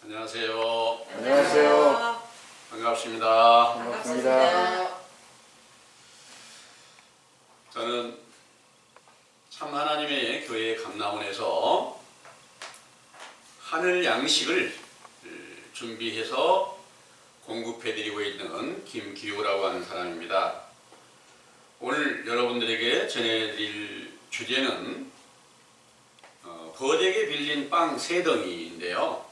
안녕하세요. 안녕하세요. 반갑습니다. 반갑습니다. 저는 참 하나님의 교회 감남원에서 하늘 양식을 준비해서 공급해드리고 있는 김기호라고 하는 사람입니다. 오늘 여러분들에게 전해드릴 주제는 거대게 빌린 빵 3덩이인데요.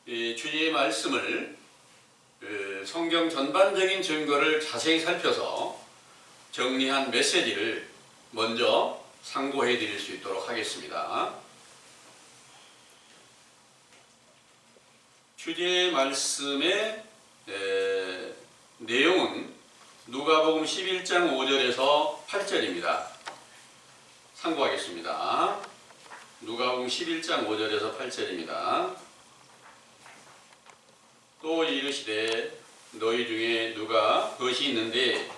이 주제의 말씀을 성경 전반적인 증거를 자세히 살펴서 정리한 메시지를 먼저 상고해 드릴 수 있도록 하겠습니다. 주제의 말씀의 내용은 누가복음 11장 5절에서 8절입니다. 상고하겠습니다. 누가복음 11장 5절에서 8절입니다. 또 이르시되 너희 중에 누가 벗이 있는데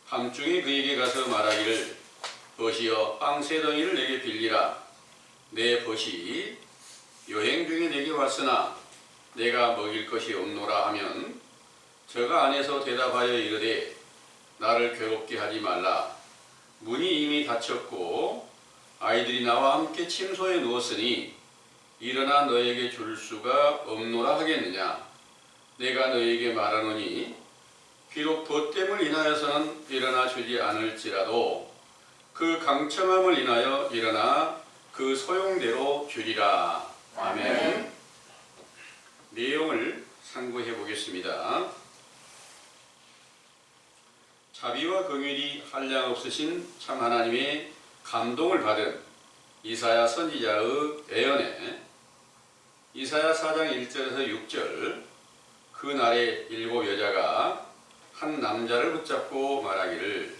밤중에 그에게 가서 말하기를 벗이여 빵 3덩이를 내게 빌리라. 내 벗이 여행 중에 내게 왔으나 내가 먹일 것이 없노라 하면 저가 안에서 대답하여 이르되 나를 괴롭게 하지 말라. 문이 이미 닫혔고 아이들이 나와 함께 침소에 누웠으니 일어나 너에게 줄 수가 없노라 하겠느냐. 내가 너에게 말하노니 비록 돛댐을 인하여서는 일어나 주지 않을지라도 그 강청함을 인하여 일어나 그 소용대로 주리라. 아멘. 내용을 상고해 보겠습니다. 자비와 긍휼이 한량없으신 참 하나님의 감동을 받은 이사야 선지자의 예언에 이사야 4장 1절에서 6절 그 날에 7 여자가 한 남자를 붙잡고 말하기를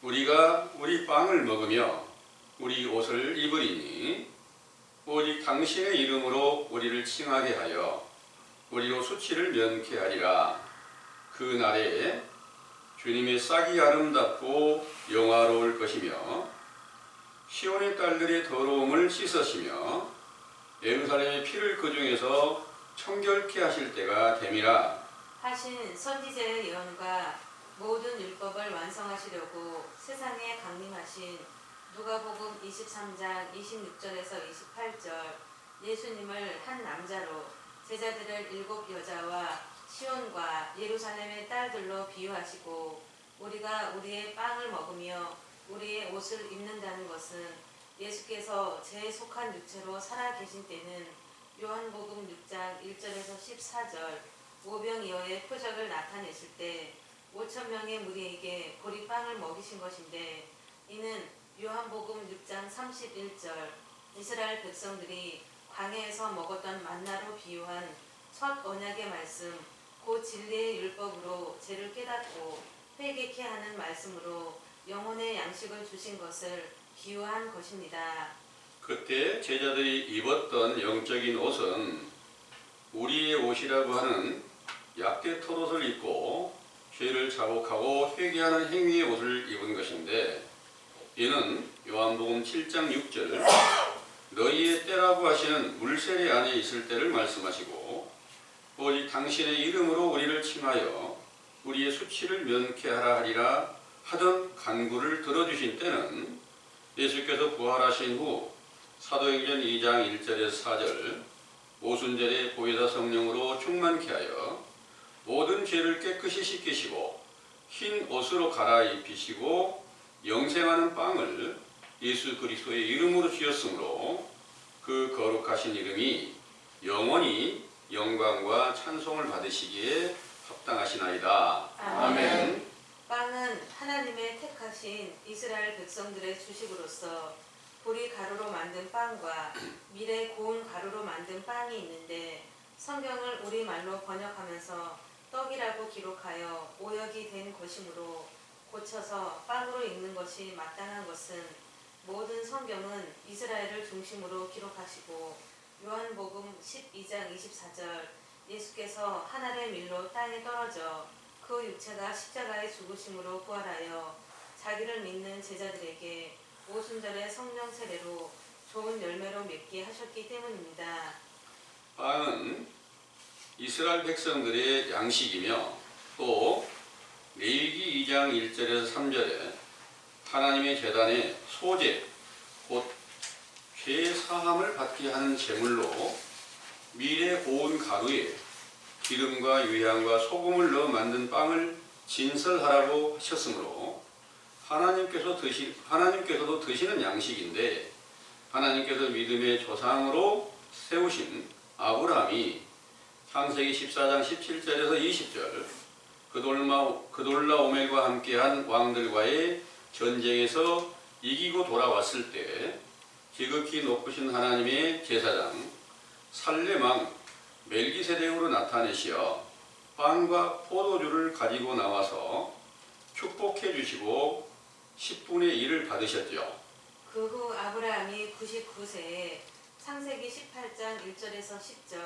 우리가 우리 빵을 먹으며 우리 옷을 입으리니 오직 당신의 이름으로 우리를 칭하게 하여 우리로 수치를 면케하리라. 그 날에 주님의 싹이 아름답고 영화로울 것이며 시온의 딸들의 더러움을 씻으시며 예루살렘의 피를 그 중에서 청결케 하실 때가 됨이라. 하신 선지자의 예언과 모든 율법을 완성하시려고 세상에 강림하신 누가복음 23장 26절에서 28절 예수님을 한 남자로 제자들을 7 여자와 시온과 예루살렘의 딸들로 비유하시고 우리가 우리의 빵을 먹으며 우리의 옷을 입는다는 것은 예수께서 제 속한 육체로 살아 계신 때는 요한복음 6장 1절에서 14절 오병이어의 표적을 나타내실 때 5,000명의 무리에게 보리빵을 먹이신 것인데 이는 요한복음 6장 31절 이스라엘 백성들이 광야에서 먹었던 만나로 비유한 첫 언약의 말씀 곧 진리의 율법으로 죄를 깨닫고 회개케 하는 말씀으로 영혼의 양식을 주신 것을 비유한 것입니다. 그때 제자들이 입었던 영적인 옷은 우리의 옷이라고 하는 약대 털옷을 입고 죄를 자복하고 회개하는 행위의 옷을 입은 것인데 이는 요한복음 7장 6절 너희의 때라고 하시는 물세례 안에 있을 때를 말씀하시고 오직 당신의 이름으로 우리를 칭하여 우리의 수치를 면케하라 하리라 하던 간구를 들어주신 때는 예수께서 부활하신 후 사도행전 2장 1절에서 4절 오순절에 보혜사 성령으로 충만케 하여 모든 죄를 깨끗이 씻기시고 흰 옷으로 갈아입히시고 영생하는 빵을 예수 그리스도의 이름으로 주셨으므로 그 거룩하신 이름이 영원히 영광과 찬송을 받으시기에 합당하시나이다. 아멘. 빵은 하나님의 택하신 이스라엘 백성들의 주식으로서 보리 가루로 만든 빵과 밀의 고운 가루로 만든 빵이 있는데 성경을 우리말로 번역하면서 떡이라고 기록하여 오역이 된 것이므로 고쳐서 빵으로 읽는 것이 마땅한 것은 모든 성경은 이스라엘을 중심으로 기록하시고 요한복음 12장 24절 예수께서 하늘의 밀로 땅에 떨어져 그 육체가 십자가에 죽으심으로 부활하여 자기를 믿는 제자들에게 오순절의 성령 세례로 좋은 열매로 맺게 하셨기 때문입니다. 빵은 이스라엘 백성들의 양식이며 또 레위기 2장 1절에서 3절에 하나님의 제단의 소제 곧 죄 사함을 받게 하는 제물로 밀에 고운 가루에 기름과 유향과 소금을 넣어 만든 빵을 진설하라고 하셨으므로 하나님께서도 드시는 양식인데 하나님께서 믿음의 조상으로 세우신 아브라함이 창세기 14장 17절에서 20절 그돌라오멜과 함께한 왕들과의 전쟁에서 이기고 돌아왔을 때 지극히 높으신 하나님의 제사장 살렘왕 멜기세덱으로 나타내시어 빵과 포도주를 가지고 나와서 축복해 주시고 10분의 1을 받으셨죠. 그 후 아브라함이 99세에 창세기 18장 1절에서 10절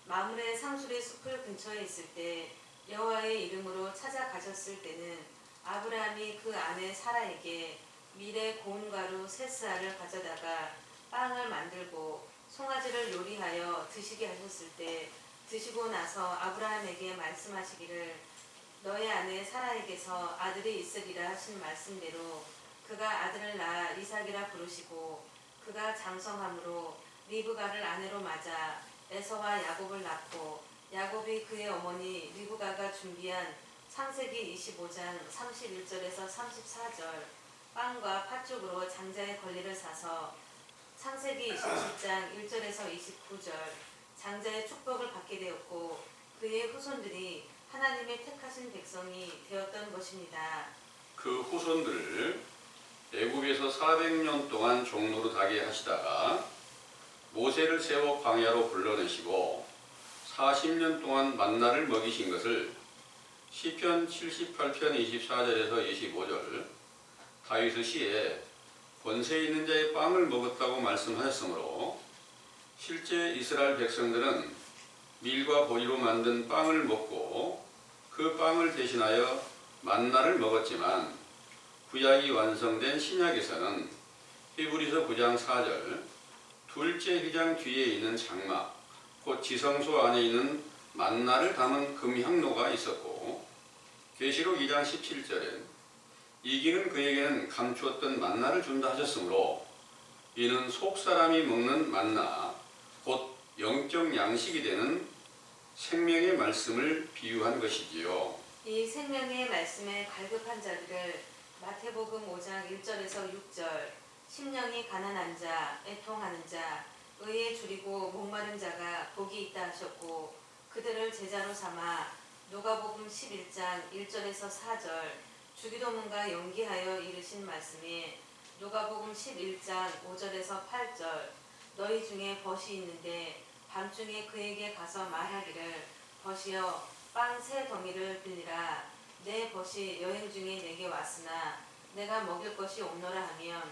마므레 상수리 숲을 근처에 있을 때 여호와의 이름으로 찾아가셨을 때는 아브라함이 그 아내 사라에게 밀에 고운 가루 세스알을 가져다가 빵을 만들고 송아지를 요리하여 드시게 하셨을 때 드시고 나서 아브라함에게 말씀하시기를 너의 아내 사라에게서 아들이 있으리라 하신 말씀대로 그가 아들을 낳아 이삭이라 부르시고 그가 장성함으로 리브가를 아내로 맞아 에서와 야곱을 낳고 야곱이 그의 어머니 리브가가 준비한 창세기 25장 31절에서 34절 빵과 팥죽으로 장자의 권리를 사서 창세기 27장 1절에서 29절 장자의 축복을 받게 되었고 그의 후손들이 하나님의 택하신 백성이 되었던 것입니다. 그 후손들을 애굽에서 400년 동안 종로로 가게 하시다가 모세를 세워 광야로 불러내시고 40년 동안 만나를 먹이신 것을 시편 78편 24절에서 25절 다윗의 시에 권세 있는 자의 빵을 먹었다고 말씀하셨으므로 실제 이스라엘 백성들은 밀과 보리로 만든 빵을 먹고 그 빵을 대신하여 만나를 먹었지만 구약이 완성된 신약에서는 히브리서 9장 4절 둘째 휘장 뒤에 있는 장막 곧 지성소 안에 있는 만나를 담은 금향로가 있었고 계시록 2장 17절엔 이기는 그에게는 감추었던 만나를 준다 하셨으므로 이는 속사람이 먹는 만나 곧 영적 양식이 되는 생명의 말씀을 비유한 것이지요. 이 생명의 말씀에 갈급한 자들을 마태복음 5장 1절에서 6절 심령이 가난한 자, 애통하는 자, 의에 줄이고 목마른 자가 복이 있다 하셨고 그들을 제자로 삼아 누가복음 11장 1절에서 4절 주기도문과 연기하여 이르신 말씀에 누가복음 11장 5절에서 8절 너희 중에 벗이 있는데 밤중에 그에게 가서 말하기를 벗이여 빵 세 덩이를 빌리라 내 벗이 여행 중에 내게 왔으나 내가 먹일 것이 없노라 하면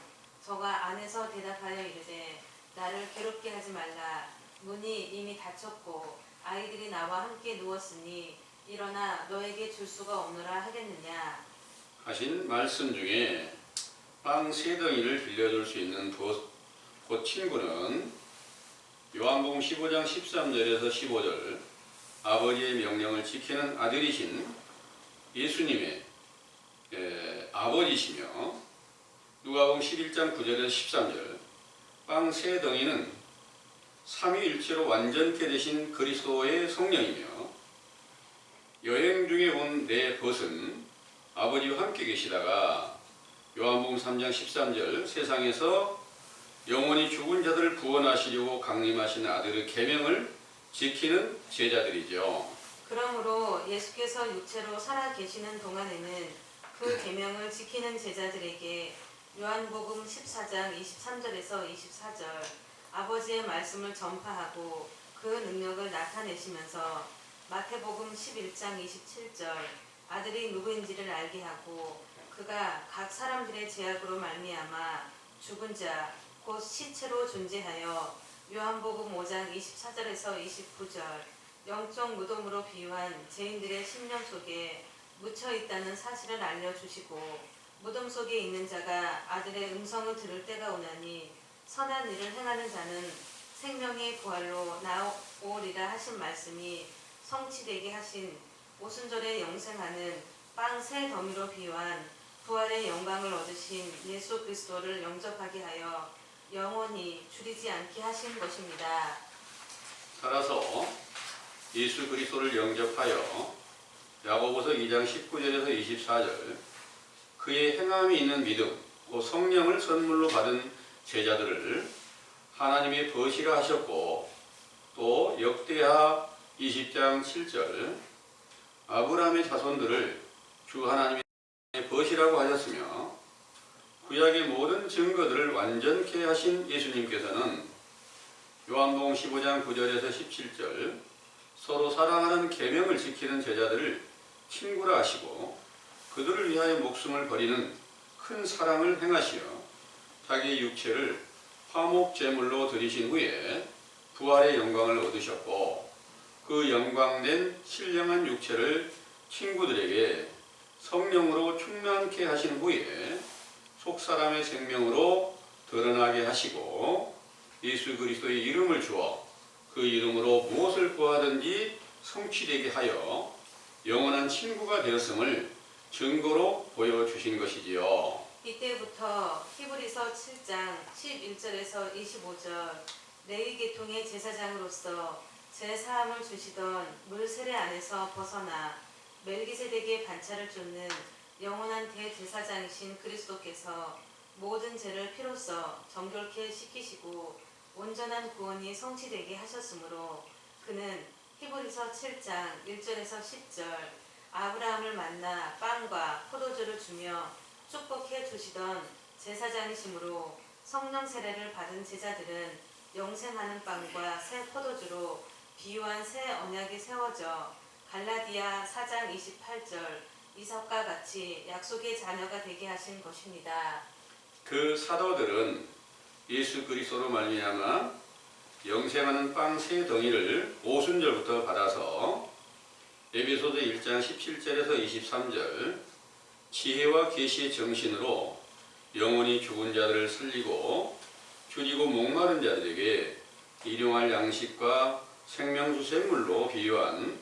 저가 안에서 대답하여 이르되 나를 괴롭게 하지 말라 문이 이미 닫혔고 아이들이 나와 함께 누웠으니 일어나 너에게 줄 수가 없노라 하겠느냐 하신 말씀 중에 빵 세 덩이를 빌려줄 수 있는 그 친구는 요한복음 15장 13절에서 15절 아버지의 명령을 지키는 아들이신 예수님의 아버지시며 누가복음 11장 9절에서 13절 빵 세 덩이는 삼위일체로 완전케 되신 그리스도의 성령이며 여행 중에 온 내 벗은 아버지와 함께 계시다가 요한복음 3장 13절 세상에서 영원히 죽은 자들을 구원하시려고 강림하신 아들의 계명을 지키는 제자들이죠. 그러므로 예수께서 육체로 살아 계시는 동안에는 그 계명을 지키는 제자들에게 요한복음 14장 23절에서 24절 아버지의 말씀을 전파하고 그 능력을 나타내시면서 마태복음 11장 27절 아들이 누구인지를 알게 하고 그가 각 사람들의 제약으로 말미암아 죽은 자 곧 시체로 존재하여 요한복음 5장 24절에서 29절 영적 무덤으로 비유한 죄인들의 심령 속에 묻혀 있다는 사실을 알려주시고 무덤 속에 있는 자가 아들의 음성을 들을 때가 오나니 선한 일을 행하는 자는 생명의 부활로 나오리라 하신 말씀이 성취되게 하신 오순절에 영생하는 빵 세 덩이로 비유한 부활의 영광을 얻으신 예수 그리스도를 영접하게 하여 영원히 줄이지 않게 하신 것입니다. 따라서 예수 그리스도를 영접하여 야고보서 2장 19절에서 24절 그의 행함이 있는 믿음, 곧 성령을 선물로 받은 제자들을 하나님의 벗이라 하셨고, 또 역대하 20장 7절 아브라함의 자손들을 주 하나님의 벗이라고 하셨으며, 구약의 모든 증거들을 완전케 하신 예수님께서는 요한복음 15장 9절에서 17절 서로 사랑하는 계명을 지키는 제자들을 친구라 하시고, 그들을 위하여 목숨을 버리는 큰 사랑을 행하시어 자기의 육체를 화목 제물로 드리신 후에 부활의 영광을 얻으셨고, 그 영광된 신령한 육체를 친구들에게 성령으로 충만케 하신 후에 속사람의 생명으로 드러나게 하시고, 예수 그리스도의 이름을 주어 그 이름으로 무엇을 구하든지 성취되게 하여 영원한 친구가 되었음을 증거로 보여주신 것이지요. 이때부터 히브리서 7장 11절에서 25절 레위 계통의 제사장으로서 제사함을 주시던 물 세례 안에서 벗어나 멜기세덱의 반차를 쫓는 영원한 대제사장이신 그리스도께서 모든 죄를 피로써 정결케 시키시고 온전한 구원이 성취되게 하셨으므로, 그는 히브리서 7장 1절에서 10절 아브라함을 만나 빵과 포도주를 주며 축복해 주시던 제사장이시므로 성령 세례를 받은 제자들은 영생하는 빵과 새 포도주로 비유한 새 언약이 세워져 갈라디아 4장 28절 이삭과 같이 약속의 자녀가 되게 하신 것입니다. 그 사도들은 예수 그리스도로 말미암아 영생하는 빵 세 덩이를 오순절부터 받아서 에베소서 1장 17절에서 23절 지혜와 계시의 정신으로 영원히 죽은 자들을 살리고 줄이고 목마른 자들에게 일용할 양식과 생명수 샘물로 비유한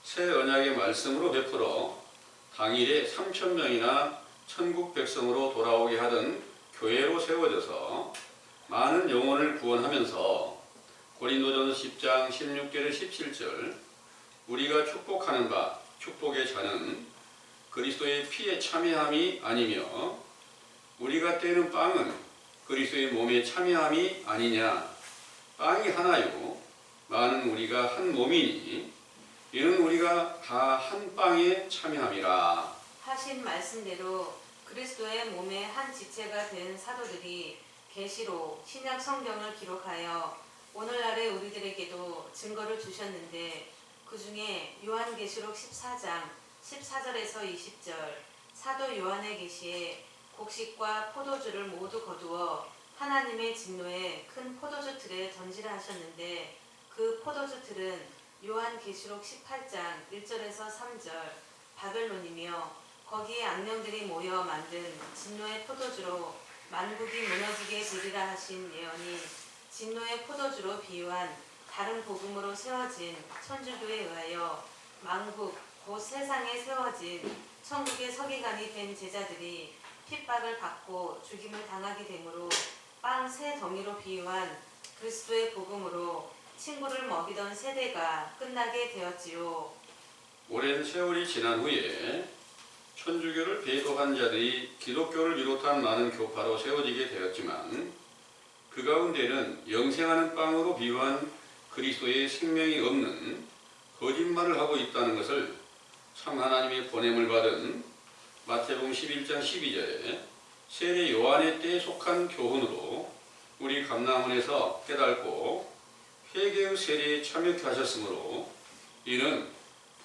새 언약의 말씀으로 베풀어 당일에 3,000명이나 천국 백성으로 돌아오게 하던 교회로 세워져서 많은 영혼을 구원하면서 고린도전서 10장 16절에 17절 우리가 축복하는 바 축복의 잔은 그리스도의 피에 참여함이 아니며 우리가 떼는 빵은 그리스도의 몸에 참여함이 아니냐. 빵이 하나요 많은 우리가 한 몸이니 이는 우리가 다 한 빵에 참여함이라 하신 말씀대로 그리스도의 몸의 한 지체가 된 사도들이 계시록 신약 성경을 기록하여 오늘날의 우리들에게도 증거를 주셨는데, 그 중에 요한계시록 14장 14절에서 20절 사도 요한의 계시에 곡식과 포도주를 모두 거두어 하나님의 진노에 큰 포도주 틀에 던지라 하셨는데, 그 포도주 틀은 요한계시록 18장 1절에서 3절 바벨론이며, 거기에 악령들이 모여 만든 진노의 포도주로 만국이 무너지게 되리라 하신 예언이 진노의 포도주로 비유한 다른 복음으로 세워진 천주교에 의하여 만국 곧 세상에 세워진 천국의 서기관이 된 제자들이 핍박을 받고 죽임을 당하게 되므로 빵 세 덩이로 비유한 그리스도의 복음으로 친구를 먹이던 세대가 끝나게 되었지요. 오랜 세월이 지난 후에 천주교를 배도한 자들이 기독교를 비롯한 많은 교파로 세워지게 되었지만, 그 가운데는 영생하는 빵으로 비유한 그리스도의 생명이 없는 거짓말을 하고 있다는 것을 참 하나님의 보냄을 받은 마태복음 11장 12절에 세례 요한의 때에 속한 교훈으로 우리 감람원에서 깨닫고 회개의 세례에 참여케 하셨으므로, 이는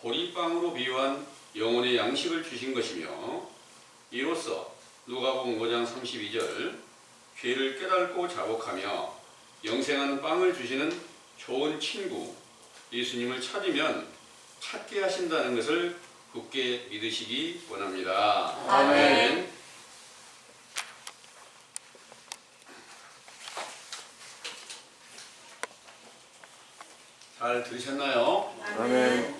보리빵으로 비유한 영혼의 양식을 주신 것이며, 이로써 누가복음 5장 32절 죄를 깨닫고 자복하며 영생하는 빵을 주시는 좋은 친구 예수님을 찾으면 찾게 하신다는 것을 굳게 믿으시기 원합니다. 아멘. 잘 들으셨나요? 아멘.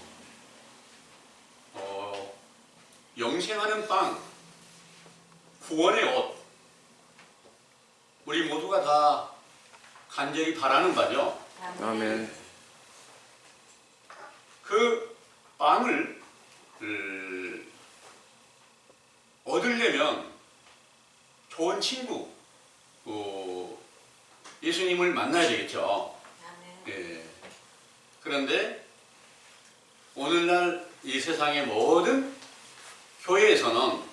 영생하는 빵, 구원의 옷, 우리 모두가 다 간절히 바라는 바죠. 아멘. 그 빵을 얻으려면 좋은 친구, 예수님을 만나야 되겠죠. 예. 그런데 오늘날 이 세상의 모든 교회에서는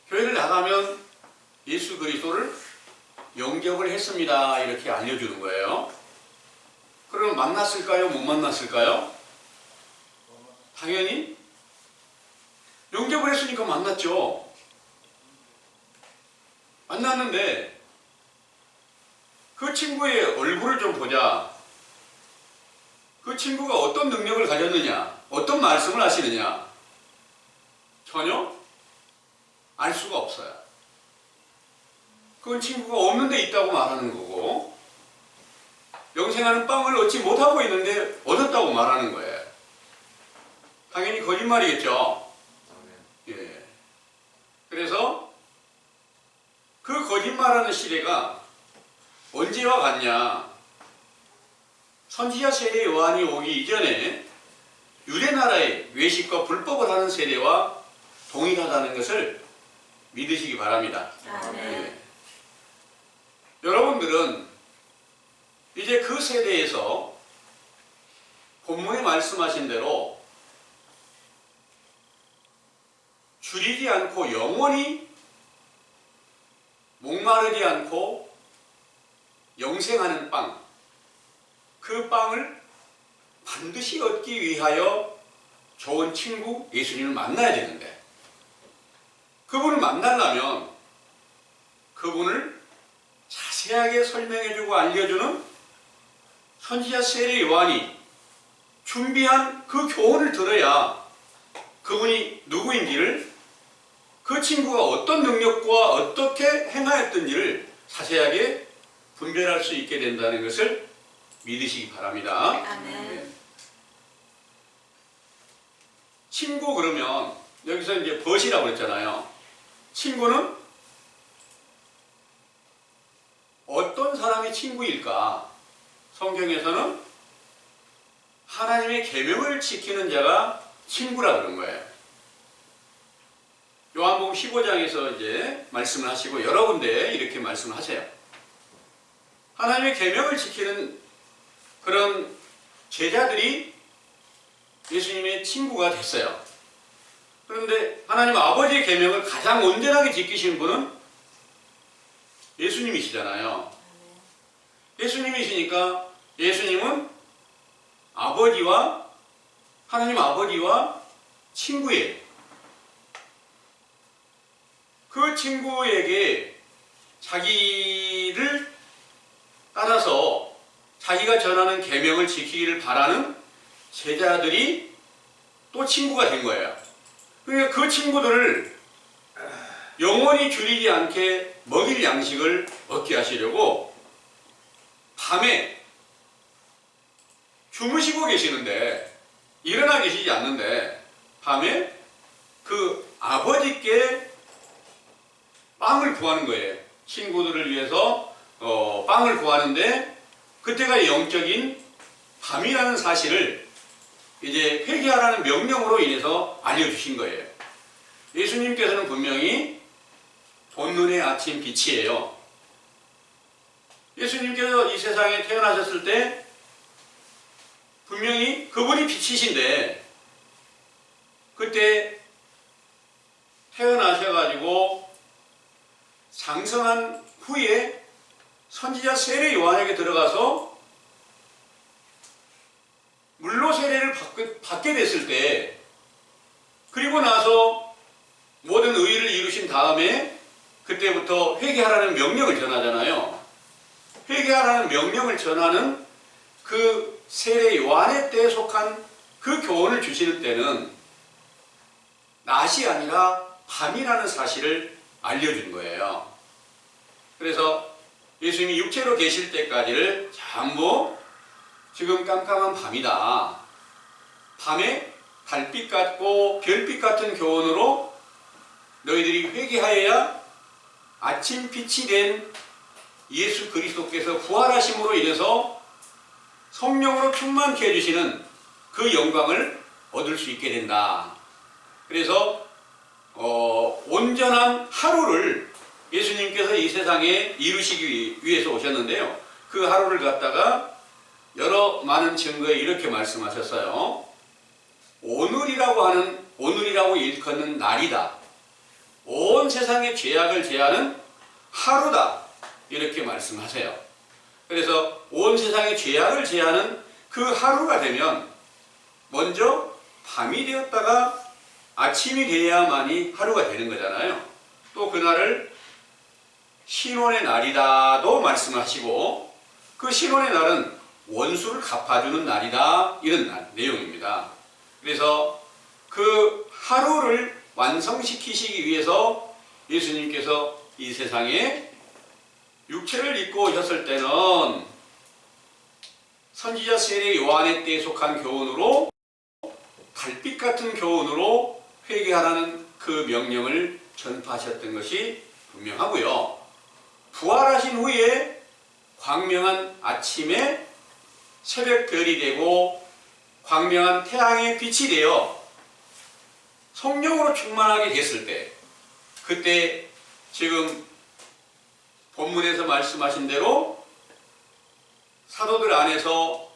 교회를 나가면 예수 그리스도를 영접을 했습니다 이렇게 알려주는 거예요. 그럼 만났을까요? 못 만났을까요? 당연히 영접을 했으니까 만났죠. 만났는데 그 친구의 얼굴을 좀 보자. 그 친구가 어떤 능력을 가졌느냐, 어떤 말씀을 하시느냐 전혀 알 수가 없어요. 그건 친구가 없는 데 있다고 말하는 거고, 영생하는 빵을 얻지 못하고 있는데 얻었다고 말하는 거예요. 당연히 거짓말이겠죠. 예. 그래서 그 거짓말하는 시대가 언제와 같냐? 선지자 세대 요한이 오기 이전에 유대 나라의 외식과 불법을 하는 세대와 동일하다는 것을 믿으시기 바랍니다. 예. 여러분들은 이제 그 세대에서 본문에 말씀하신 대로 줄이지 않고 영원히 목마르지 않고 영생하는 빵, 그 빵을 반드시 얻기 위하여 좋은 친구 예수님을 만나야 되는데, 그분을 만나려면 그분을 자세하게 설명해주고 알려주는 선지자 세례 요한이 준비한 그 교훈을 들어야 그분이 누구인지를, 그 친구가 어떤 능력과 어떻게 행하였던지를 자세하게 분별할 수 있게 된다는 것을 믿으시기 바랍니다. 네. 친구 그러면 여기서 이제 벗이라고 그랬잖아요. 친구는 어떤 사람이 친구일까? 성경에서는 하나님의 계명을 지키는 자가 친구라 그런 거예요. 요한복음 15장에서 이제 말씀을 하시고 여러 군데 이렇게 말씀을 하세요. 하나님의 계명을 지키는 그런 제자들이 예수님의 친구가 됐어요. 그런데 하나님 아버지의 계명을 가장 온전하게 지키신 분은 예수님이시잖아요. 예수님이시니까 예수님은 하나님 아버지와 친구예요. 그 친구에게 자기를 따라서 자기가 전하는 계명을 지키기를 바라는 제자들이 또 친구가 된 거예요. 그러니까 그 친구들을 영원히 줄이지 않게 먹일 양식을 얻게 하시려고 밤에 주무시고 계시는데, 일어나 계시지 않는데 밤에 그 아버지께 빵을 구하는 거예요. 친구들을 위해서 빵을 구하는데, 그때가 영적인 밤이라는 사실을 이제 회개하라는 명령으로 인해서 알려주신 거예요. 예수님께서는 분명히 본눈의 아침 빛이에요. 예수님께서 이 세상에 태어나셨을 때 분명히 그분이 빛이신데, 그때 태어나셔가지고 장성한 후에 선지자 세례 요한에게 들어가서 물로 세례를 받게 됐을 때, 그리고 나서 모든 의의를 이루신 다음에 그때부터 회개하라는 명령을 전하잖아요. 회개하라는 명령을 전하는 그 세례 요한의 때에 속한 그 교훈을 주시는 때는 낮이 아니라 밤이라는 사실을 알려준 거예요. 그래서 예수님이 육체로 계실 때까지를 전부 지금 깜깜한 밤이다. 밤에 달빛 같고 별빛 같은 교훈으로 너희들이 회개하여야 아침 빛이 된 예수 그리스도께서 부활하심으로 인해서 성령으로 충만케 해주시는 그 영광을 얻을 수 있게 된다. 그래서 온전한 하루를 예수님께서 이 세상에 이루시기 위해서 오셨는데요. 그 하루를 갖다가 여러 많은 증거에 이렇게 말씀하셨어요. 오늘이라고 일컫는 날이다. 온 세상의 죄악을 제하는 하루다. 이렇게 말씀하세요. 그래서 온 세상의 죄악을 제하는 그 하루가 되면 먼저 밤이 되었다가 아침이 되어야만이 하루가 되는 거잖아요. 또 그날을 신원의 날이다도 말씀하시고 그 신원의 날은 원수를 갚아주는 날이다. 이런 내용입니다. 그래서 그 하루를 완성시키시기 위해서 예수님께서 이 세상에 육체를 입고 오셨을 때는 선지자 세례 요한의 때에 속한 교훈으로 달빛 같은 교훈으로 회개하라는 그 명령을 전파하셨던 것이 분명하고요. 부활하신 후에 광명한 아침에 새벽별이 되고 광명한 태양의 빛이 되어 성령으로 충만하게 됐을 때, 그때 지금 본문에서 말씀하신 대로 사도들 안에서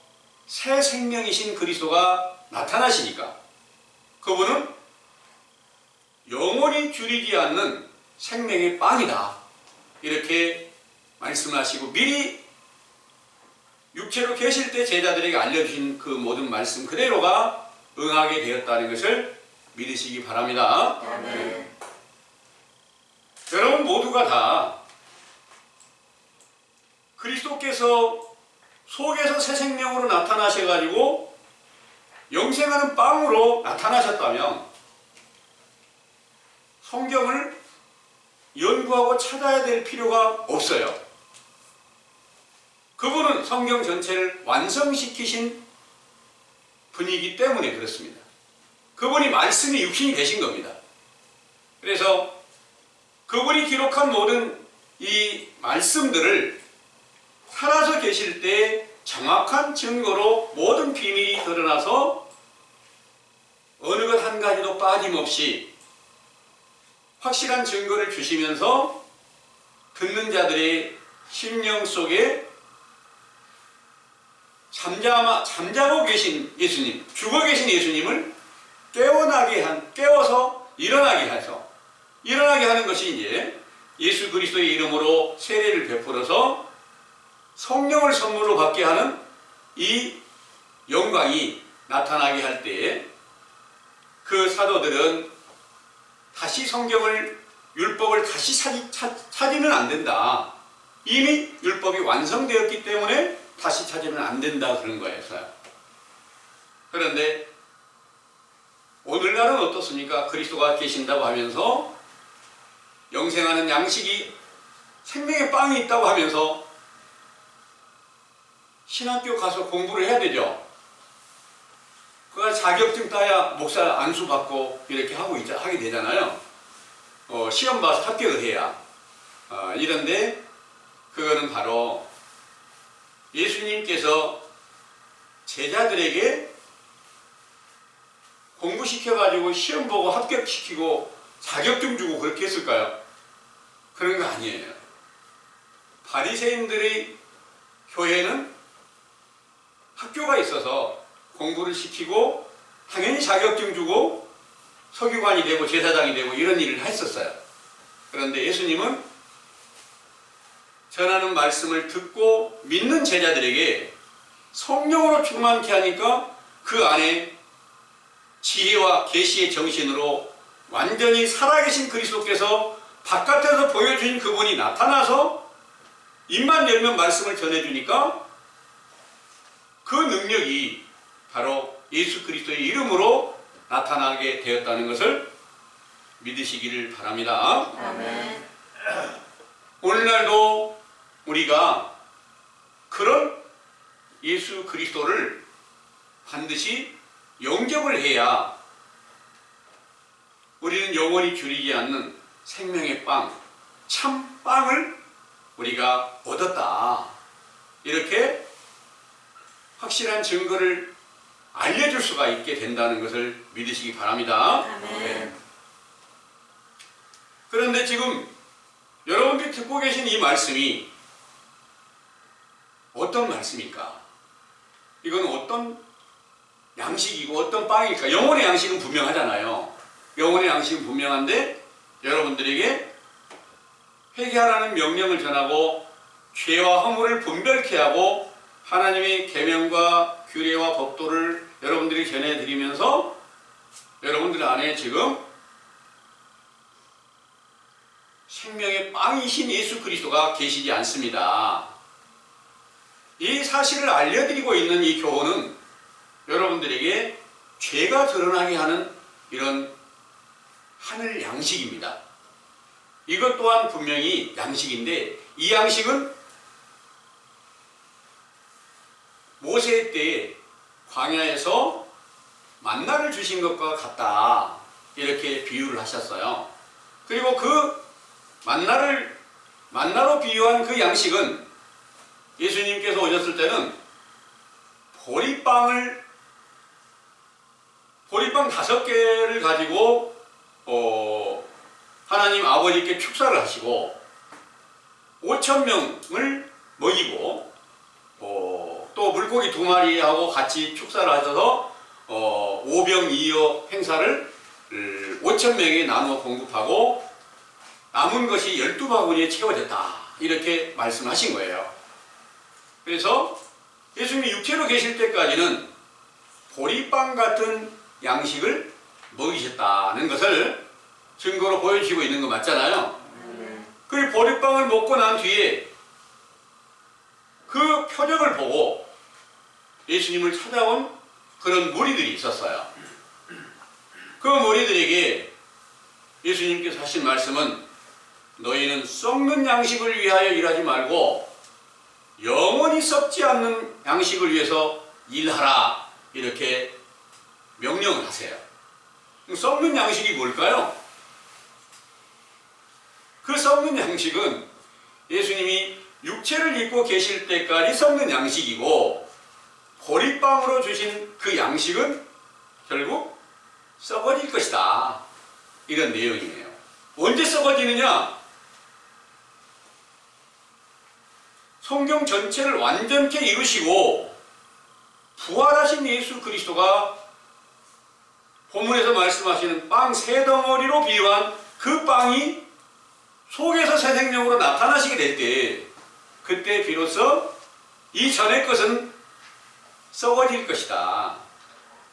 새 생명이신 그리스도가 나타나시니까 그분은 영원히 줄이지 않는 생명의 빵이다. 이렇게 말씀하시고 미리 육체로 계실 때 제자들에게 알려주신 그 모든 말씀 그대로가 응하게 되었다는 것을 믿으시기 바랍니다. 아멘. 여러분 모두가 다 그리스도께서 속에서 새 생명으로 나타나셔가지고 영생하는 빵으로 나타나셨다면 성경을 연구하고 찾아야 될 필요가 없어요. 그분은 성경 전체를 완성시키신 분이기 때문에 그렇습니다. 그분이 말씀이 육신이 되신 겁니다. 그래서 그분이 기록한 모든 이 말씀들을 살아서 계실 때 정확한 증거로 모든 비밀이 드러나서 어느 것 한 가지도 빠짐없이 확실한 증거를 주시면서 듣는 자들의 심령 속에 잠자고 계신 예수님, 죽어 계신 예수님을 깨워서 일어나게 하는 것이 이제 예수 그리스도의 이름으로 세례를 베풀어서 성령을 선물로 받게 하는 이 영광이 나타나게 할 때에 그 사도들은 다시 율법을 다시 찾으면 안 된다. 이미 율법이 완성되었기 때문에 다시 찾으면 안 된다 그런 거였어요. 그런데 오늘날은 어떻습니까? 그리스도가 계신다고 하면서 영생하는 양식이 생명의 빵이 있다고 하면서 신학교 가서 공부를 해야 되죠. 그가 자격증 따야 목사 안수 받고 이렇게 하게 되잖아요. 시험 봐서 합격을 해야. 이런데 그거는 바로 예수님께서 제자들에게 공부시켜가지고 시험 보고 합격시키고 자격증 주고 그렇게 했을까요? 그런 거 아니에요. 바리새인들의 교회는 학교가 있어서 공부를 시키고 당연히 자격증 주고 서기관이 되고 제사장이 되고 이런 일을 했었어요. 그런데 예수님은 전하는 말씀을 듣고 믿는 제자들에게 성령으로 충만케 하니까 그 안에 지혜와 계시의 정신으로 완전히 살아계신 그리스도께서 바깥에서 보여주신 그분이 나타나서 입만 열면 말씀을 전해주니까 그 능력이 바로 예수 그리스도의 이름으로 나타나게 되었다는 것을 믿으시기를 바랍니다. 아멘. 오늘날도 우리가 그런 예수 예수 그리스도를 반드시 영접을 해야 우리는 영원히 줄이지 않는 생명의 빵, 참 빵을 우리가 얻었다. 이렇게 확실한 증거를 알려줄 수가 있게 된다는 것을 믿으시기 바랍니다. 아멘. 그런데 지금 여러분들이 듣고 계신 이 말씀이 어떤 말씀일까? 이건 어떤 양식이고 어떤 빵일까? 영혼의 양식은 분명하잖아요. 영혼의 양식은 분명한데 여러분들에게 회개하라는 명령을 전하고 죄와 허물을 분별케 하고 하나님의 계명과 규례와 법도를 여러분들이 전해드리면서 여러분들 안에 지금 생명의 빵이신 예수 그리스도가 계시지 않습니다. 이 사실을 알려드리고 있는 이 교훈은 여러분들에게 죄가 드러나게 하는 이런 하늘 양식입니다. 이것 또한 분명히 양식인데 이 양식은 모세 때에 광야에서 만나를 주신 것과 같다. 이렇게 비유를 하셨어요. 그리고 그 만나로 비유한 그 양식은 예수님께서 오셨을 때는 보리빵 5개를 가지고 하나님 아버지께 축사를 하시고 5,000명을 먹이고 또 물고기 2마리하고 같이 축사를 하셔서 오병이어 행사를 5,000명에 나누어 공급하고 남은 것이 12바구니에 채워졌다. 이렇게 말씀하신 거예요. 그래서 예수님이 육체로 계실 때까지는 보리빵 같은 양식을 먹이셨다는 것을 증거로 보여주시고 있는 거 맞잖아요. 그 보리빵을 먹고 난 뒤에 그 표적을 보고 예수님을 찾아온 그런 무리들이 있었어요. 그 무리들에게 예수님께서 하신 말씀은 너희는 썩는 양식을 위하여 일하지 말고 영원히 썩지 않는 양식을 위해서 일하라. 이렇게 명령을 하세요. 썩는 양식이 뭘까요? 그 썩는 양식은 예수님이 육체를 입고 계실 때까지 썩는 양식이고 보리빵으로 주신 그 양식은 결국 썩어질 것이다. 이런 내용이에요. 언제 썩어지느냐? 성경 전체를 완전케 이루시고 부활하신 예수 그리스도가 본문에서 말씀하시는 빵 3덩어리로 비유한 그 빵이 속에서 새 생명으로 나타나시게 될 때 그때 비로소 이전의 것은 썩어질 것이다.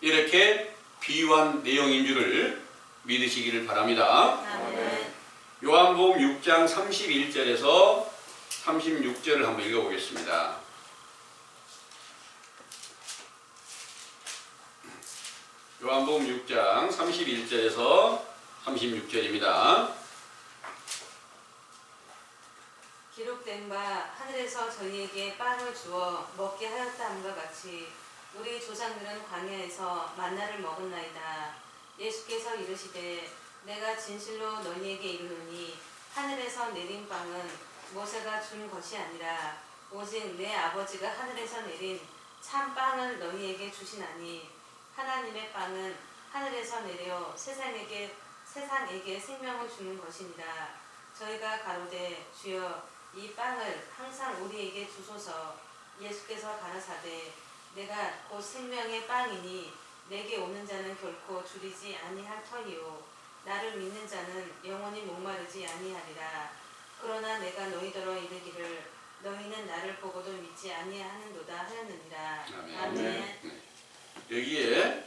이렇게 비유한 내용인 줄을 믿으시기를 바랍니다. 아멘. 요한복음 6장 31절에서 36절을 한번 읽어보겠습니다. 요한복음 6장 31절에서 36절입니다. 기록된 바 하늘에서 저희에게 빵을 주어 먹게 하였다함과 같이 우리 조상들은 광야에서 만나를 먹었나이다. 예수께서 이르시되 내가 진실로 너희에게 이르노니 하늘에서 내린 빵은 모세가 준 것이 아니라 오직 내 아버지가 하늘에서 내린 참 빵을 너희에게 주시나니 하나님의 빵은 하늘에서 내려 세상에게 생명을 주는 것이니라. 저희가 가로되 주여 이 빵을 항상 우리에게 주소서. 예수께서 가라사대 내가 곧 생명의 빵이니 내게 오는 자는 결코 줄이지 아니할 터이요 나를 믿는 자는 영원히 목마르지 아니하리라. 그러나 내가 너희더러 이르기를 너희는 나를 보고도 믿지 아니하는도다 하였느니라. 아멘. 여기에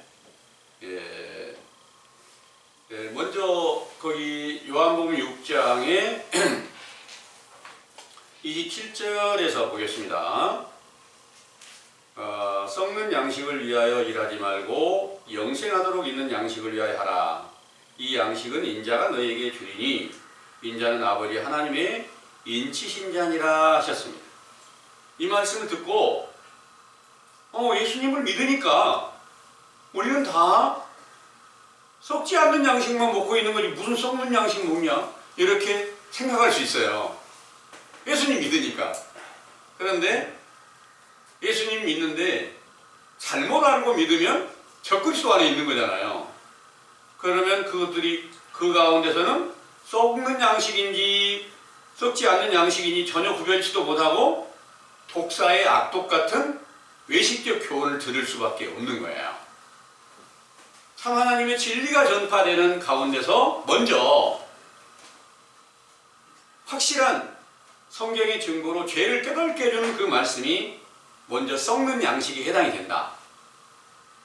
먼저 거기 요한복음 6장에 27절에서 보겠습니다. 썩는 양식을 위하여 일하지 말고 영생하도록 있는 양식을 위하여 하라. 이 양식은 인자가 너희에게 주리니 인자는 아버지 하나님의 인치신 자니라 하셨습니다. 이 말씀을 듣고 예수님을 믿으니까 우리는 다 썩지 않는 양식만 먹고 있는 거지 무슨 썩는 양식 먹냐? 이렇게 생각할 수 있어요. 예수님 믿으니까. 그런데 예수님 믿는데 잘못 알고 믿으면 적그리스도 안에 있는 거잖아요. 그러면 그것들이 그 가운데서는 썩는 양식인지 썩지 않는 양식인지 전혀 구별치도 못하고 독사의 악독 같은 외식적 교훈을 들을 수밖에 없는 거예요. 참 하나님의 진리가 전파되는 가운데서 먼저 확실한 성경의 증거로 죄를 깨닫게 해주는 그 말씀이 먼저 썩는 양식에 해당이 된다.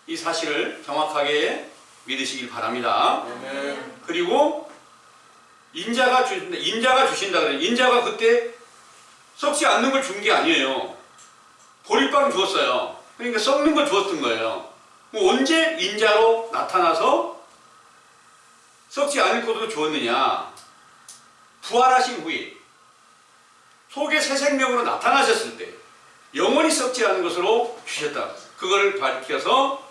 이 사실을 정확하게 믿으시길 바랍니다. 아멘. 그리고 인자가 주신다 그래요. 인자가 그때 썩지 않는 걸 준 게 아니에요. 보리빵 주었어요. 그러니까 썩는 걸 주었던 거예요. 언제 인자로 나타나서 썩지 않을 것으로 주었느냐? 부활하신 후에 속에 새 생명으로 나타나셨을 때 영원히 썩지 않은 것으로 주셨다. 그걸 밝혀서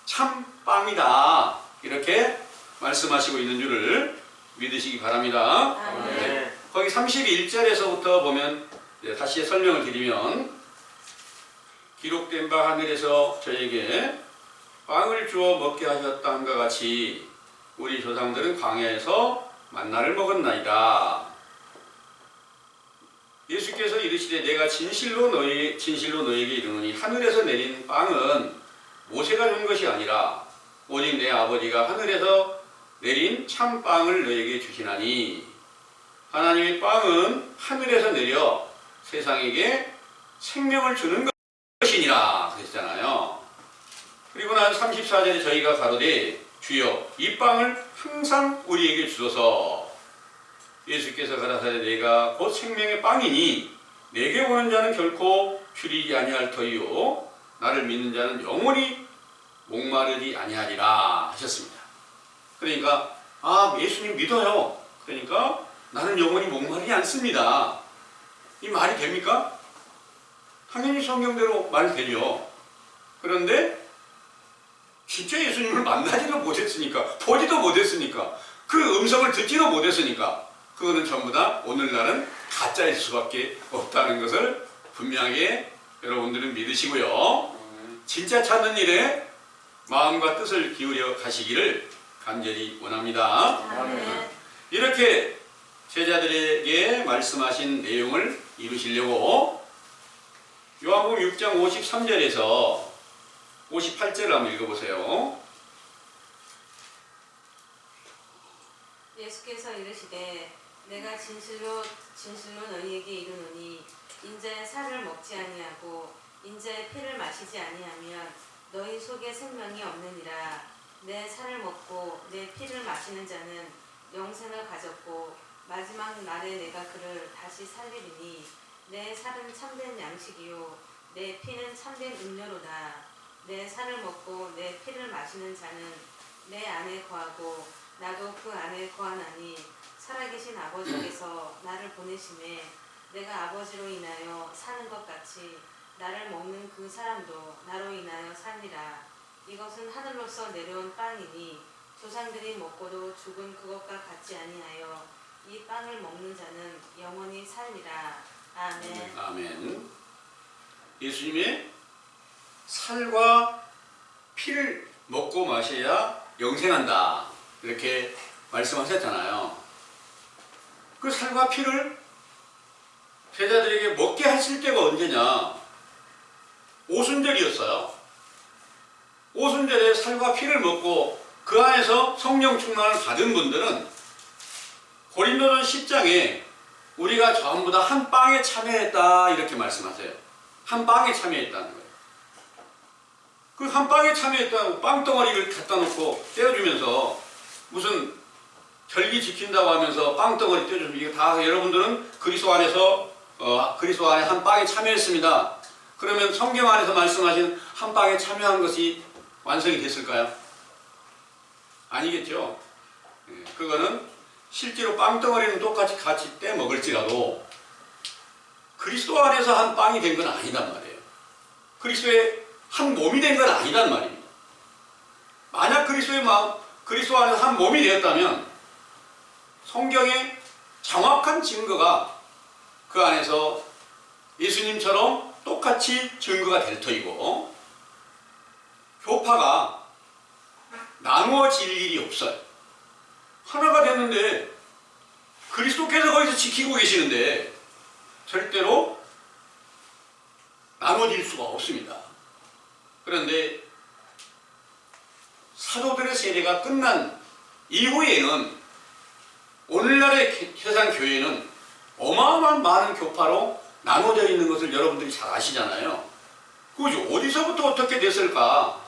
참 빵이다. 이렇게 말씀하시고 있는 줄을 믿으시기 바랍니다. 아멘. 거기 31절에서부터 보면 다시 설명을 드리면 기록된 바 하늘에서 저에게 빵을 주어 먹게 하셨다 함과 같이 우리 조상들은 광야에서 만나를 먹었나이다. 예수께서 이르시되 내가 진실로 너희에게 이르노니 하늘에서 내린 빵은 모세가 준 것이 아니라 오직 내 아버지가 하늘에서 내린 참 빵을 너희에게 주시나니 하나님의 빵은 하늘에서 내려 세상에게 생명을 주는 것이니라 그랬잖아요. 그리고 난 34절에 저희가 가로되 주여 이 빵을 항상 우리에게 주소서. 예수께서 가라사대 내가 곧 생명의 빵이니 내게 오는 자는 결코 줄이지 아니할 터이요 나를 믿는 자는 영원히 목마르지 아니하리라 하셨습니다. 그러니까 예수님 믿어요. 그러니까 나는 영원히 목마르지 않습니다. 이 말이 됩니까? 당연히 성경대로 말이 되죠. 그런데 진짜 예수님을 만나지도 못했으니까 보지도 못했으니까 그 음성을 듣지도 못했으니까 그거는 전부 다 오늘날은 가짜일 수밖에 없다는 것을 분명하게 여러분들은 믿으시고요. 진짜 찾는 일에 마음과 뜻을 기울여 가시기를 간절히 원합니다. 아멘. 이렇게 제자들에게 말씀하신 내용을 이루시려고 요한복음 6장 53절에서 58절을 한번 읽어보세요. 예수께서 이르시되 내가 진실로 너희에게 이르노니 인자의 살을 먹지 아니하고 인자의 피를 마시지 아니하면 너희 속에 생명이 없느니라. 내 살을 먹고 내 피를 마시는 자는 영생을 가졌고 마지막 날에 내가 그를 다시 살리리니 내 살은 참된 양식이요 내 피는 참된 음료로다. 내 살을 먹고 내 피를 마시는 자는 내 안에 거하고 나도 그 안에 거하나니 살아계신 아버지께서 나를 보내심에 내가 아버지로 인하여 사는 것 같이 나를 먹는 그 사람도 나로 인하여 살리라. 이것은 하늘로서 내려온 빵이니 조상들이 먹고도 죽은 그것과 같지 아니하여 이 빵을 먹는 자는 영원히 살리라. 아멘. 아멘. 예수님의 살과 피를 먹고 마셔야 영생한다. 이렇게 말씀하셨잖아요. 그 살과 피를 제자들에게 먹게 하실 때가 언제냐? 오순절이었어요. 오순절에 살과 피를 먹고 그 안에서 성령 충만을 받은 분들은 고린도전 10장에 우리가 전부 다 한 빵에 참여했다 이렇게 말씀하세요. 한 빵에 참여했다는 거예요. 그 한 빵에 참여했다고 빵덩어리를 갖다 놓고 떼어주면서 무슨 절기 지킨다고 하면서 빵덩어리 떼어주면 이거 다 여러분들은 그리스도 안에서 그리스도 안에 한 빵에 참여했습니다. 그러면 성경 안에서 말씀하신 한 빵에 참여한 것이 완성이 됐을까요? 아니겠죠. 그거는 실제로 빵덩어리는 똑같이 같이 떼 먹을지라도 그리스도 안에서 한 빵이 된 건 아니단 말이에요. 그리스도의 한 몸이 된 건 아니란 말입니다. 만약 그리스도의 마음, 그리스도 안에서 한 몸이 되었다면 성경에 정확한 증거가 그 안에서 예수님처럼 똑같이 증거가 될 터이고 교파가 나누어질 일이 없어요. 하나가 됐는데 그리스도께서 거기서 지키고 계시는데 절대로 나눠질 수가 없습니다. 그런데 사도들의 세대가 끝난 이후에는 오늘날의 세상 교회는 어마어마한 많은 교파로 나눠져 있는 것을 여러분들이 잘 아시잖아요. 그죠? 어디서부터 어떻게 됐을까?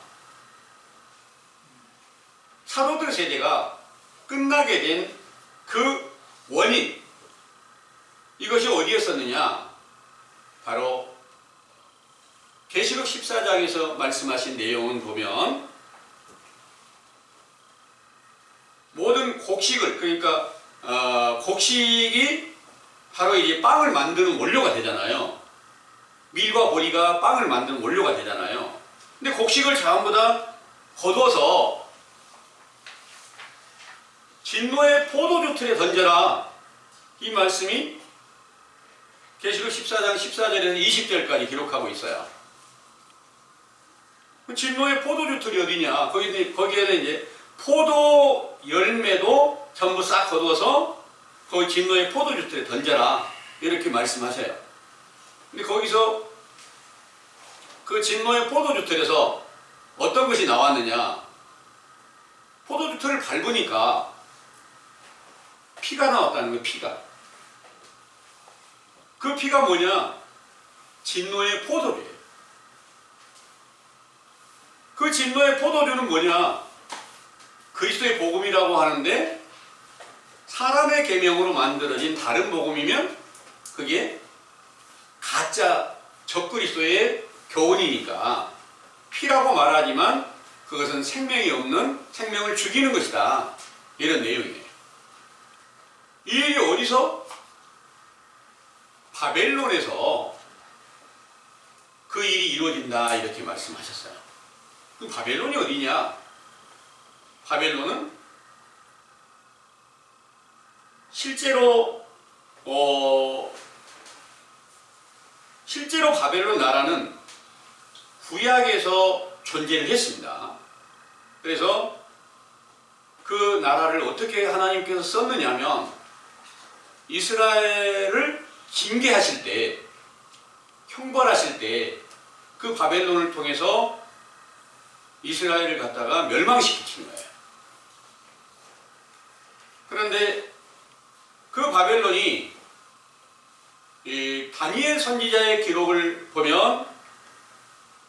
사도들 세대가 끝나게 된 그 원인, 이것이 어디였었느냐? 바로 계시록 14장에서 말씀하신 내용을 보면 모든 곡식을, 그러니까 곡식이 바로 이제 빵을 만드는 원료가 되잖아요. 밀과 보리가 빵을 만드는 원료가 되잖아요. 근데 곡식을 전부 다 거둬서 진노의 포도주 틀에 던져라. 이 말씀이 계시록 14장 14절에서 20절까지 기록하고 있어요. 진노의 포도주 틀이 어디냐? 거기에는 이제 포도 열매도 전부 싹 거둬서 거기 진노의 포도주 틀에 던져라. 이렇게 말씀하세요. 근데 거기서 그 진노의 포도주 틀에서 어떤 것이 나왔느냐? 포도주 틀을 밟으니까 피가 나왔다는 거예요. 피가. 그 피가 뭐냐? 진노의 포도주예요. 그 진노의 포도주는 뭐냐? 그리스도의 복음이라고 하는데 사람의 계명으로 만들어진 다른 복음이면 그게 가짜 적그리스도의 교훈이니까 피라고 말하지만 그것은 생명이 없는, 생명을 죽이는 것이다. 이런 내용이에요. 이 일이 어디서? 바벨론에서 그 일이 이루어진다. 이렇게 말씀하셨어요. 그 바벨론이 어디냐? 바벨론은 실제로 바벨론 나라는 구약에서 존재를 했습니다. 그래서 그 나라를 어떻게 하나님께서 썼느냐면 이스라엘을 징계하실 때, 형벌하실 때 그 바벨론을 통해서 이스라엘을 갖다가 멸망시키신 거예요. 그런데 그 바벨론이 이 다니엘 선지자의 기록을 보면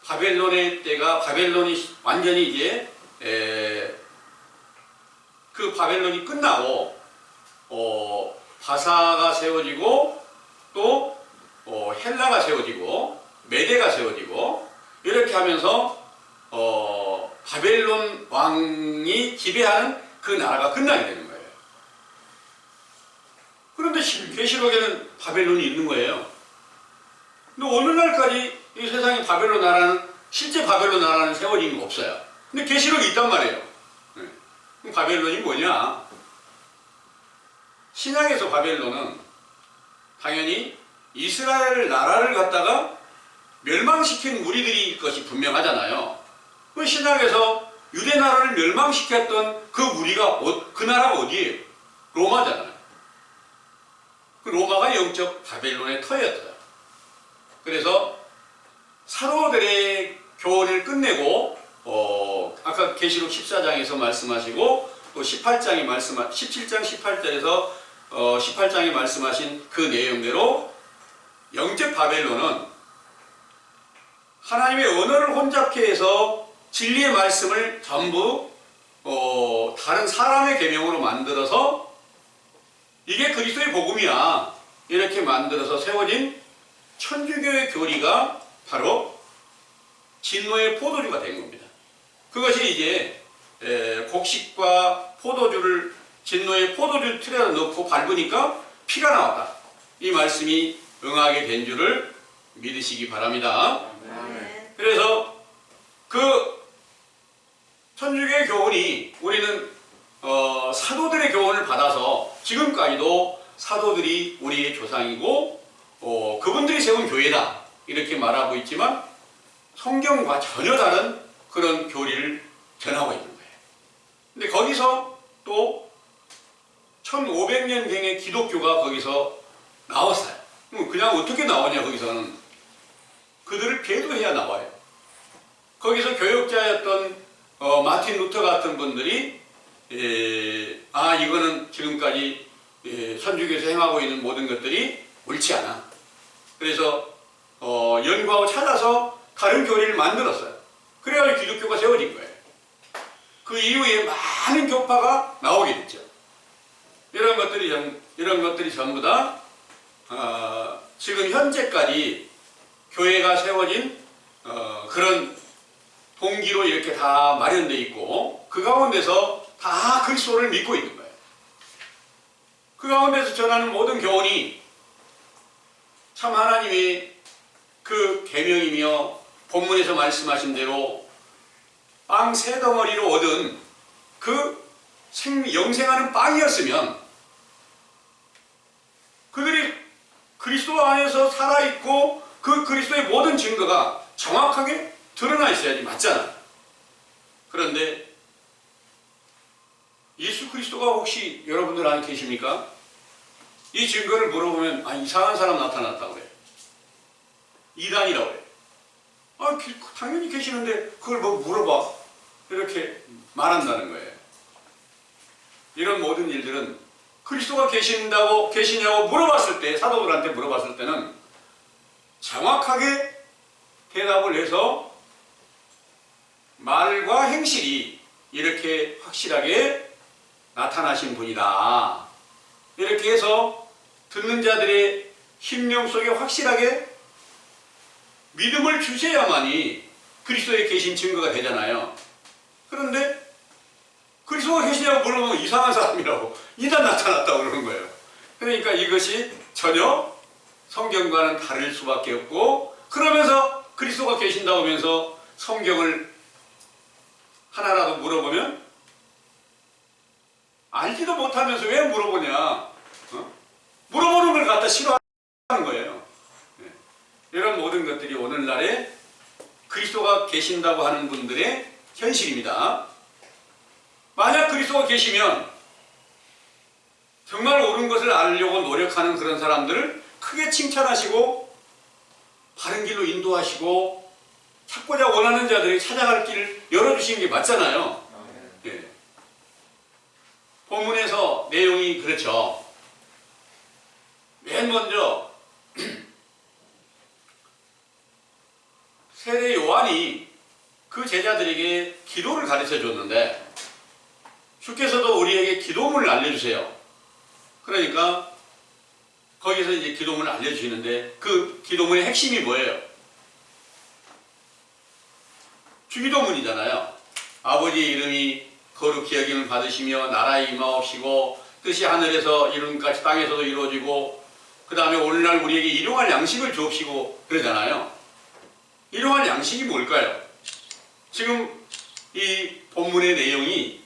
바벨론이 완전히 이제 그 바벨론이 끝나고 바사가 세워지고 또 헬라가 세워지고 메대가 세워지고 이렇게 하면서 바벨론 왕이 지배하는 그 나라가 끝나게 되는 거예요. 그런데 계시록에는 바벨론이 있는 거예요. 근데 오늘날까지 이 세상에 바벨론 나라는, 실제 바벨론 나라는 세워진 거 없어요. 근데 계시록이 있단 말이에요. 그럼 바벨론이 뭐냐? 신약에서 바벨론은 당연히 이스라엘 나라를 갖다가 멸망시킨 무리들일 것이 분명하잖아요. 그 신약에서 유대 나라를 멸망시켰던 그 무리가 그 나라가 어디예요? 로마잖아요. 그 로마가 영적 바벨론의 터였어요. 그래서 사도들의 교훈을 끝내고 아까 계시록 14장에서 말씀하시고 또 17장 18절에서 18장에 말씀하신 그 내용대로 영적 바벨론은 하나님의 언어를 혼잡케 해서 진리의 말씀을 전부 다른 사람의 계명으로 만들어서 이게 그리스도의 복음이야 이렇게 만들어서 세워진 천주교의 교리가 바로 진노의 포도주가 된 겁니다. 그것이 이제 곡식과 포도주를 진노의 포도주 틀에 넣고 밟으니까 피가 나왔다. 이 말씀이 응하게 된 줄을 믿으시기 바랍니다. 아멘. 그래서 그 천주교의 교훈이 우리는 사도들의 교훈을 받아서 지금까지도 사도들이 우리의 조상이고 그분들이 세운 교회다 이렇게 말하고 있지만 성경과 전혀 다른 그런 교리를 전하고 있는 거예요. 근데 거기서 또 1500년경의 기독교가 거기서 나왔어요. 그냥 어떻게 나오냐 거기서는 그들을 배도해야 나와요. 거기서 교역자였던 마틴 루터 같은 분들이 이거는 지금까지 선주교에서 행하고 있는 모든 것들이 옳지 않아. 그래서 연구하고 찾아서 다른 교리를 만들었어요. 그래야 기독교가 세워진 거예요. 그 이후에 많은 교파가 나오게 됐죠. 이런 것들이 전부 다 지금 현재까지 교회가 세워진 그런 동기로 이렇게 다 마련되어 있고 그 가운데서 다 그리스도를 믿고 있는 거예요. 그 가운데서 전하는 모든 교훈이 참 하나님의 그 계명이며 본문에서 말씀하신 대로 빵 세 덩어리로 얻은 그 영생하는 빵이었으면 그들이 그리스도 안에서 살아있고 그 그리스도의 모든 증거가 정확하게 드러나 있어야지 맞잖아. 그런데 예수 그리스도가 혹시 여러분들 안에 계십니까? 이 증거를 물어보면 이상한 사람 나타났다고 그래. 이단이라고 그래. 당연히 계시는데 그걸 뭐 물어봐. 이렇게 말한다는 거예요. 이런 모든 일들은 그리스도가 계시냐고 물어봤을 때, 사도들한테 물어봤을 때는 정확하게 대답을 해서 말과 행실이 이렇게 확실하게 나타나신 분이다. 이렇게 해서 듣는 자들의 심령 속에 확실하게 믿음을 주셔야만이 그리스도에 계신 증거가 되잖아요. 그런데 그리스도가 계시냐고 물어보면 이상한 사람이라고 이단 나타났다고 그러는 거예요. 그러니까 이것이 전혀 성경과는 다를 수밖에 없고 그러면서 그리스도가 계신다고 하면서 성경을 하나라도 물어보면 알지도 못하면서 왜 물어보냐. 물어보는 걸 갖다 싫어하는 거예요. 이런 모든 것들이 오늘날에 그리스도가 계신다고 하는 분들의 현실입니다. 만약 그리스도가 계시면 정말 옳은 것을 알려고 노력하는 그런 사람들을 크게 칭찬하시고 바른 길로 인도하시고 찾고자 원하는 자들이 찾아갈 길을 열어주시는 게 맞잖아요. 예. 본문에서 내용이 그렇죠. 맨 먼저 세례 요한이 그 제자들에게 기도를 가르쳐 줬는데 주께서도 우리에게 기도문을 알려주세요. 그러니까 거기서 이제 기도문을 알려주시는데 그 기도문의 핵심이 뭐예요? 주기도문이잖아요. 아버지의 이름이 거룩히 여김을 받으시며 나라에 임하옵시고 뜻이 하늘에서 이룬 것 같이 땅에서도 이루어지고 그 다음에 오늘날 우리에게 일용할 양식을 주옵시고 그러잖아요. 일용할 양식이 뭘까요? 지금 이 본문의 내용이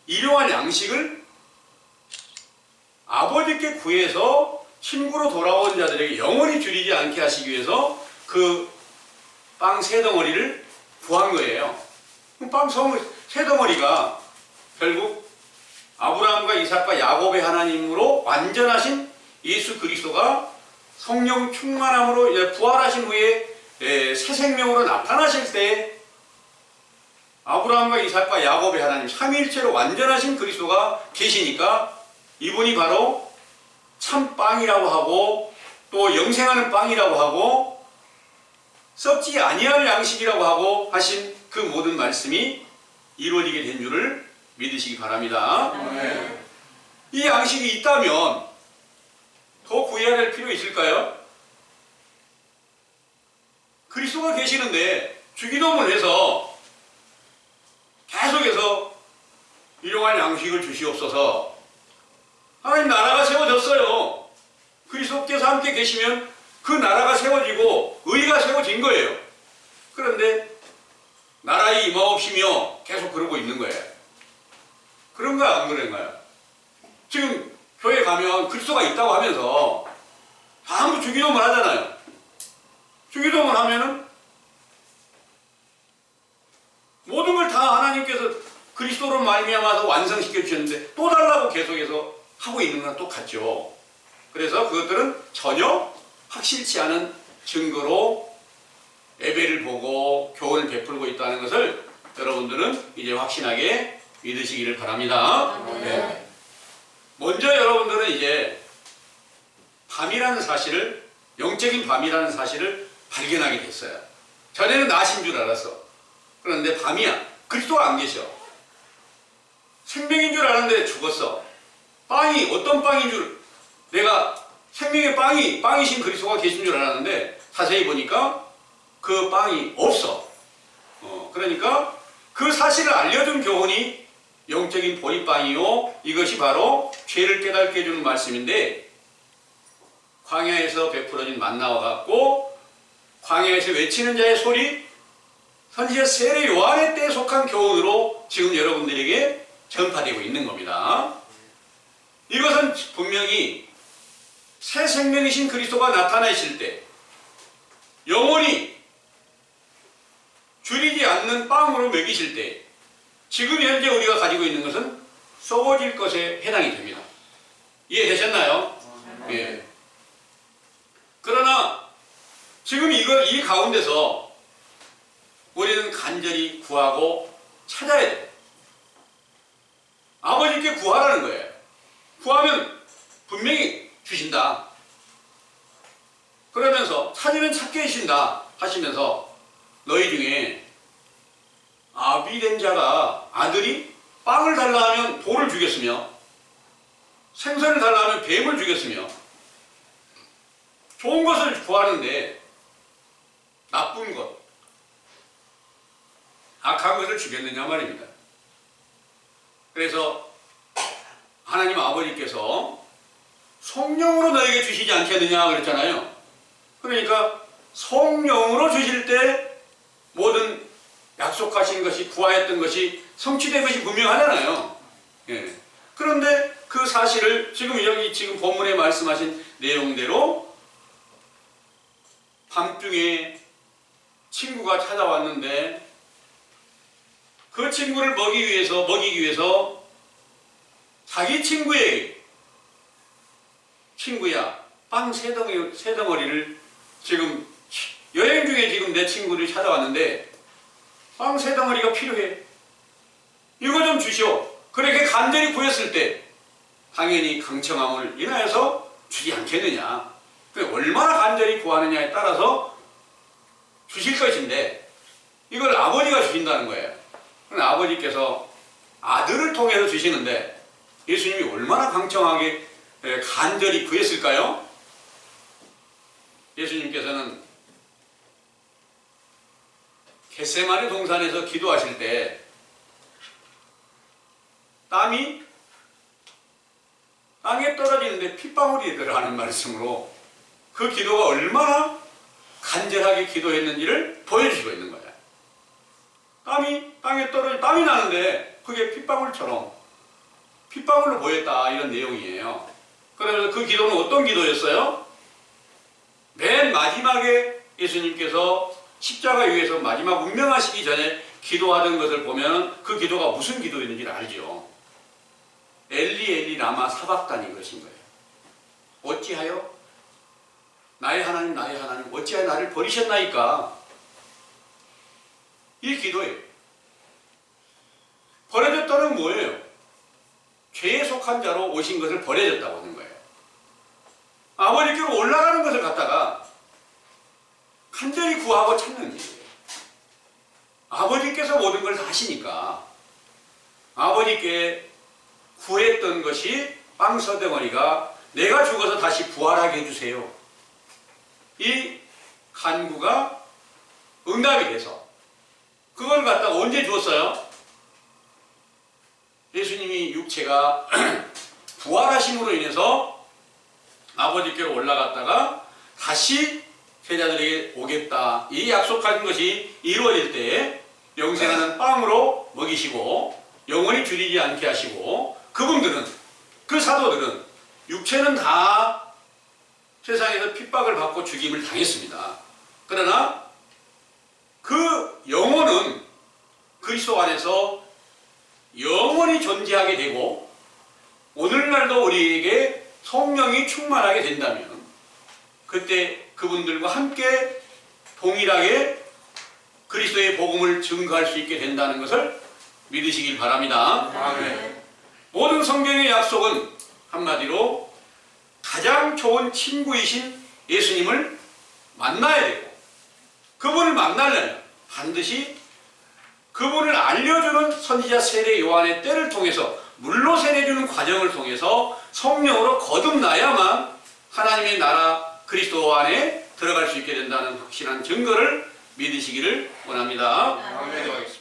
일용할 양식을 아버지께 구해서 친구로 돌아온 자들에게 영원히 줄이지 않게 하시기 위해서 그 빵 세 덩어리를 구한 거예요. 빵 세 덩어리가 결국 아브라함과 이삭과 야곱의 하나님으로 완전하신 예수 그리스도가 성령 충만함으로 부활하신 후에 새 생명으로 나타나실 때 아브라함과 이삭과 야곱의 하나님 삼위일체로 완전하신 그리스도가 계시니까 이분이 바로 참 빵이라고 하고 또 영생하는 빵이라고 하고 썩지 아니할 양식이라고 하고 하신 그 모든 말씀이 이루어지게 된 줄을 믿으시기 바랍니다. 이 양식이 있다면 더 구해야 될 필요 있을까요? 그리스도가 계시는데 주기도문을 해서 계속해서 일용할 양식을 주시옵소서. 하나님 나라가 세워졌어요. 그리스도께서 함께 계시면 그 나라가 세워지고 의가 세워진 거예요. 그런데 나라 나라의 임하옵시며 계속 그러고 있는 거예요. 그런가 안 그런가요? 지금 교회 가면 그리스도가 있다고 하면서 전부 주기도문 하잖아요. 주기도문 하면은 모든 걸 다 하나님께서 그리스도로 말미암아서 완성시켜 주셨는데 또 달라고 계속해서 하고 있는 건 똑같죠. 그래서 그것들은 전혀 확실치 않은 증거로 예배를 보고 교훈을 베풀고 있다는 것을 여러분들은 이제 확신하게 믿으시기를 바랍니다. 네. 먼저 여러분들은 이제 밤이라는 사실을, 영적인 밤이라는 사실을 발견하게 됐어요. 전에는 낮인 줄 알았어. 그런데 밤이야. 그리스도가 안 계셔. 생명인 줄 아는데 죽었어. 빵이 어떤 빵인 줄, 내가 생명의 빵이신 그리스도가 계신 줄 알았는데 자세히 보니까 그 빵이 없어. 그러니까 그 사실을 알려준 교훈이 영적인 보리빵이요, 이것이 바로 죄를 깨닫게 해주는 말씀인데, 광야에서 베풀어진 만나와 같고 광야에서 외치는 자의 소리, 선지자 세례 요한의 때에 속한 교훈으로 지금 여러분들에게 전파되고 있는 겁니다. 이것은 분명히 새 생명이신 그리스도가 나타나실 때 영원히 줄이지 않는 빵으로 먹이실 때 지금 현재 우리가 가지고 있는 것은 썩어질 것에 해당이 됩니다. 이해되셨나요? 예. 그러나 지금 이 가운데서 우리는 간절히 구하고 찾아야 돼요. 아버지께 구하라는 거예요. 구하면 분명히 주신다. 그러면서 찾으면 찾게 해주신다 하시면서 너희 중에 아비된 자가, 아들이 빵을 달라 하면 돌을 주겠으며 생선을 달라 하면 뱀을 주겠으며 좋은 것을 구하는데 나쁜 것, 악한 것을 주겠느냐 말입니다. 그래서 하나님 아버지께서 성령으로 너에게 주시지 않겠느냐 그랬잖아요. 그러니까 성령으로 주실 때 모든 약속하신 것이, 구하였던 것이 성취된 것이 분명하잖아요. 예. 그런데 그 사실을 지금 본문에 말씀하신 내용대로 밤중에 친구가 찾아왔는데 그 친구를 먹이기 위해서 자기 친구에게, 친구야, 빵 세 덩어리를 지금 여행 중에 지금 내 친구를 찾아왔는데 빵 세 덩어리가 필요해. 이거 좀 주시오. 그렇게 간절히 구했을 때 당연히 강청함을 인하여서 주지 않겠느냐. 얼마나 간절히 구하느냐에 따라서 주실 것인데 이걸 아버지가 주신다는 거예요. 아버지께서 아들을 통해서 주시는데 예수님이 얼마나 강청하게 간절히 구했을까요? 예수님께서는 겟세마네 동산에서 기도하실 때 땀이 땅에 떨어지는데 핏방울이 들어가는 말씀으로 그 기도가 얼마나 간절하게 기도했는지를 보여주시고 있는 거예요. 땀이 땅에 떨어져 땀이 나는데 그게 핏방울처럼 핏방울로 보였다, 이런 내용이에요. 그러면서 그 기도는 어떤 기도였어요? 맨 마지막에 예수님께서 십자가 위에서 마지막 운명하시기 전에 기도하던 것을 보면 그 기도가 무슨 기도였는지를 알죠. 엘리 엘리 라마 사박단이 그러신 거예요. 어찌하여 나의 하나님 나의 하나님 어찌하여 나를 버리셨나이까. 이 기도예요. 버려졌다는 뭐예요? 죄에 속한 자로 오신 것을 버려졌다고 하는 거예요. 아버지께로 올라가는 것을 갖다가 간절히 구하고 찾는 일이에요. 아버지께서 모든 걸 다 하시니까 아버지께 구했던 것이 빵 서덩어리가 내가 죽어서 다시 부활하게 해주세요. 이 간구가 응답이 돼서 그걸 갖다가 언제 주었어요? 예수님이 육체가 부활하심으로 인해서 아버지께로 올라갔다가 다시 제자들에게 오겠다, 이 약속하신 것이 이루어질 때 영생하는 빵으로 먹이시고 영원히 줄이지 않게 하시고 그분들은 그 사도들은 육체는 다 세상에서 핍박을 받고 죽임을 당했습니다. 그러나 그 영혼은 그리스도 안에서 영원히 존재하게 되고 오늘날도 우리에게 성령이 충만하게 된다면 그때 그분들과 함께 동일하게 그리스도의 복음을 증거할 수 있게 된다는 것을 믿으시길 바랍니다. 아멘. 모든 성경의 약속은 한마디로 가장 좋은 친구이신 예수님을 만나야 되고 그분을 만나려면 반드시 그분을 알려주는 선지자 세례 요한의 때를 통해서 물로 세례주는 과정을 통해서 성령으로 거듭나야만 하나님의 나라 그리스도 안에 들어갈 수 있게 된다는 확실한 증거를 믿으시기를 원합니다. 아멘. 기도하겠습니다.